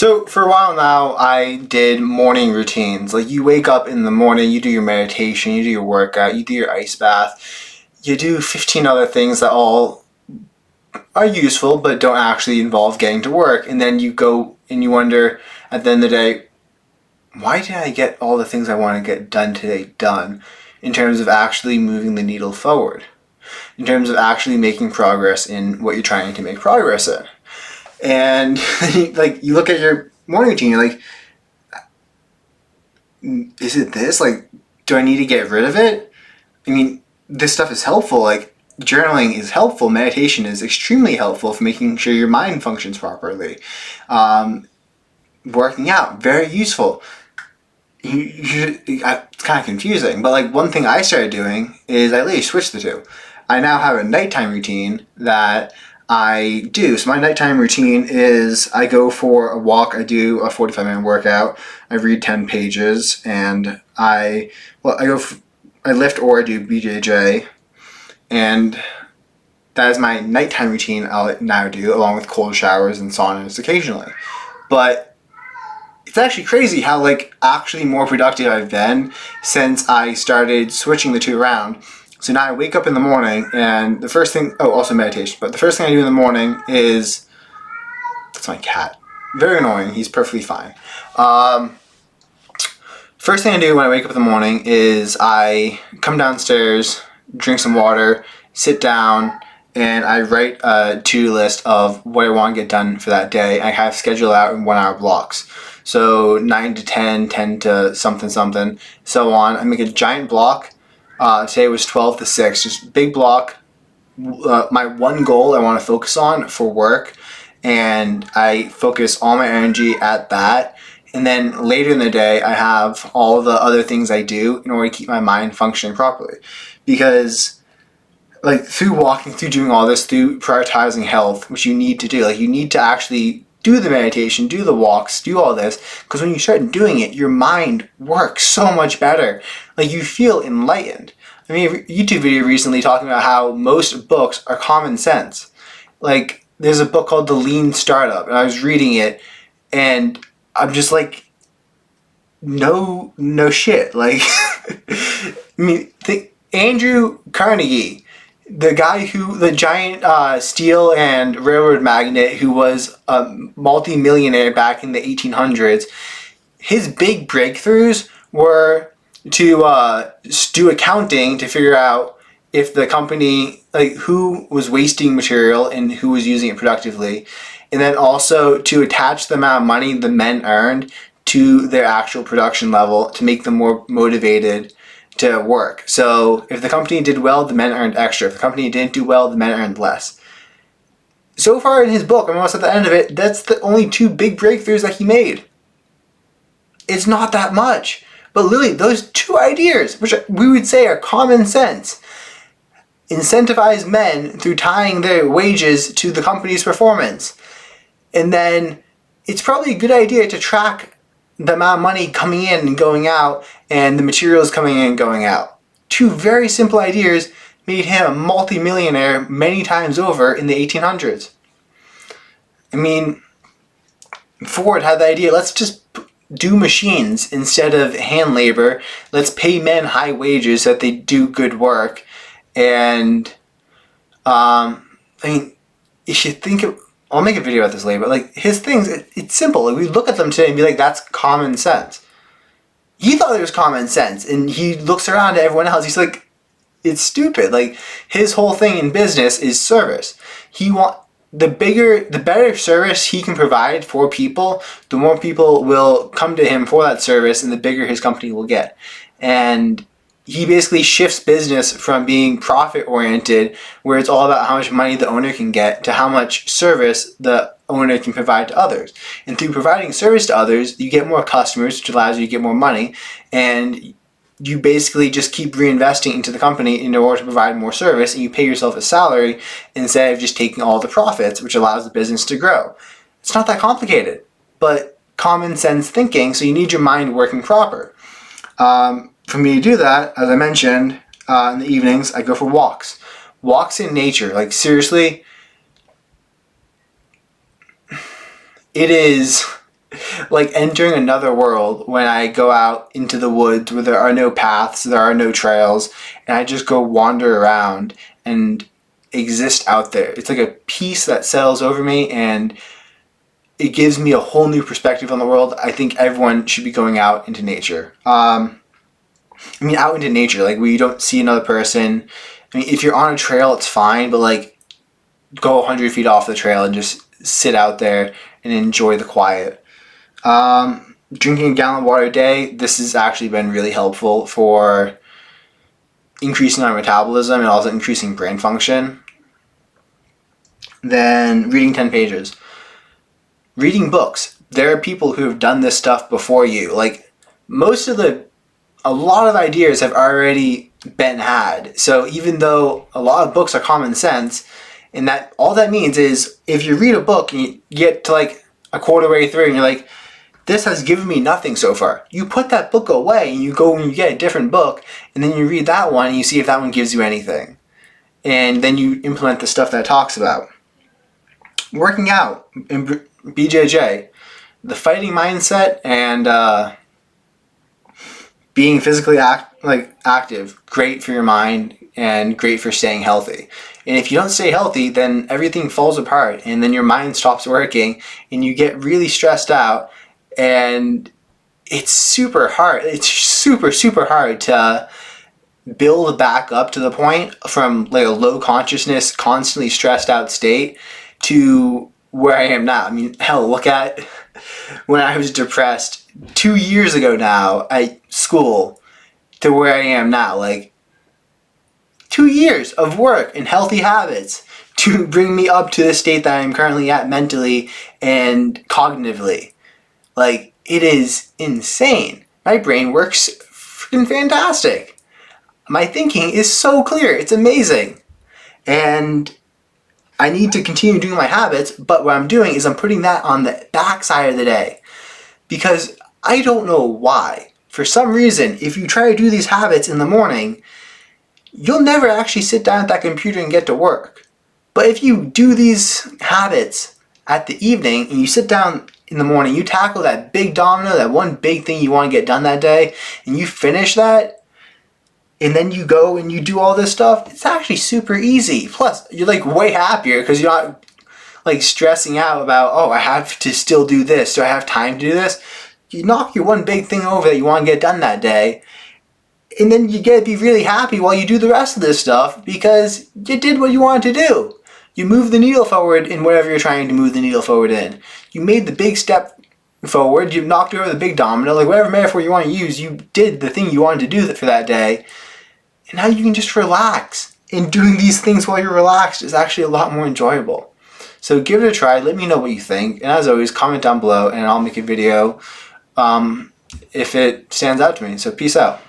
So for a while now, I did morning routines. Like you wake up in the morning, you do your meditation, you do your workout, you do your ice bath, you do 15 other things that all are useful but don't actually involve getting to work. And then you go and you wonder at the end of the day, why did I get all the things I want to get done today done in terms of actually moving the needle forward, in terms of actually making progress in what you're trying to make progress in. And like you look at your morning routine, you're like, is it this? Like, do I need to get rid of it? I mean, this stuff is helpful. Like, journaling is helpful. Meditation is extremely helpful for making sure your mind functions properly. Working out, very useful. It's kind of confusing, but like one thing I started doing is I literally switched the two. I now have a nighttime routine that I do. So my nighttime routine is I go for a walk, I do a 45-minute workout, I read 10 pages, and I lift or I do BJJ, and that is my nighttime routine I'll now do, along with cold showers and saunas occasionally. But it's actually crazy how actually more productive I've been since I started switching the two around. So now I wake up in the morning and the first thing, also meditation, but the first thing I do in the morning is, that's my cat. Very annoying, he's perfectly fine. First thing I do when I wake up in the morning is I come downstairs, drink some water, sit down, and I write a to-do list of what I want to get done for that day. I kind of schedule out in 1 hour blocks. So 9 to 10, 10 to something, so on. I make a giant block. Today was 12 to 6, just big block. My one goal I want to focus on for work, and I focus all my energy at that. And then later in the day, I have all the other things I do in order to keep my mind functioning properly. Because through walking, through doing all this, through prioritizing health, which you need to do, you need to actually do the meditation, do the walks, do all this, because when you start doing it, your mind works so much better. You feel enlightened. I mean, a YouTube video recently talking about how most books are common sense. There's a book called The Lean Startup, and I was reading it, and I'm just no shit. I mean, Andrew Carnegie, the giant steel and railroad magnate who was a multi-millionaire back in the 1800s, his big breakthroughs were to do accounting to figure out if the company, who was wasting material and who was using it productively, and then also to attach the amount of money the men earned to their actual production level to make them more motivated to work. So if the company did well, the men earned extra. If the company didn't do well, the men earned less. So far in his book, I'm almost at the end of it, that's the only two big breakthroughs that he made. It's not that much. But literally, those two ideas, which we would say are common sense, incentivize men through tying their wages to the company's performance. And then it's probably a good idea to track the amount of money coming in and going out and the materials coming in and going out. Two very simple ideas made him a multi-millionaire many times over in the 1800s. I mean, Ford had the idea, let's just do machines instead of hand labor. Let's pay men high wages so that they do good work. And I mean, if you think of, I'll make a video about this later, but his things, it's simple. We look at them today and be like, that's common sense. He thought it was common sense, and he looks around at everyone else. He's like, it's stupid. His whole thing in business is service. The better service he can provide for people, the more people will come to him for that service, and the bigger his company will get. And he basically shifts business from being profit-oriented, where it's all about how much money the owner can get, to how much service the owner can provide to others. And through providing service to others, you get more customers, which allows you to get more money, and you basically just keep reinvesting into the company in order to provide more service, and you pay yourself a salary instead of just taking all the profits, which allows the business to grow. It's not that complicated, but common sense thinking, so you need your mind working proper. For me to do that, as I mentioned, in the evenings, I go for walks. Walks in nature, seriously, it is like entering another world when I go out into the woods where there are no paths, there are no trails, and I just go wander around and exist out there. It's like a peace that settles over me, and it gives me a whole new perspective on the world. I think everyone should be going out into nature. I mean, out into nature, like where you don't see another person. I mean, if you're on a trail, it's fine, but like go 100 feet off the trail and just sit out there and enjoy the quiet. Drinking a gallon of water a day, this has actually been really helpful for increasing our metabolism and also increasing brain function. Then reading 10 pages. Reading books. There are people who have done this stuff before you. Like a lot of ideas have already been had. So even though a lot of books are common sense, and that all that means is if you read a book and you get to like a quarter way through and you're like, this has given me nothing so far. You put that book away and you go and you get a different book, and then you read that one and you see if that one gives you anything. And then you implement the stuff that it talks about. Working out in BJJ, the fighting mindset and being physically active, great for your mind and great for staying healthy. And if you don't stay healthy, then everything falls apart, and then your mind stops working and you get really stressed out, and it's super hard. It's super hard to build back up to the point from like a low consciousness, constantly stressed out state to where I am now. I mean, hell, look at when I was depressed 2 years ago now at school to where I am now. Like 2 years of work and healthy habits to bring me up to the state that I'm currently at mentally and cognitively. Like, it is insane. My brain works freaking fantastic. My thinking is so clear. It's amazing. And I need to continue doing my habits, but what I'm doing is I'm putting that on the back side of the day. Because I don't know why. For some reason, if you try to do these habits in the morning, you'll never actually sit down at that computer and get to work. But if you do these habits at the evening and you sit down in the morning, you tackle that big domino, that one big thing you want to get done that day, and you finish that, and then you go and you do all this stuff, it's actually super easy. Plus, you're like way happier because you're not like stressing out about, oh, I have to still do this. Do I have time to do this? You knock your one big thing over that you want to get done that day, and then you get to be really happy while you do the rest of this stuff because you did what you wanted to do. You moved the needle forward in whatever you're trying to move the needle forward in. You made the big step forward. You knocked over the big domino. Like whatever metaphor you want to use, you did the thing you wanted to do for that day. And now you can just relax. And doing these things while you're relaxed is actually a lot more enjoyable. So give it a try. Let me know what you think. And as always, comment down below and I'll make a video if it stands out to me. So peace out.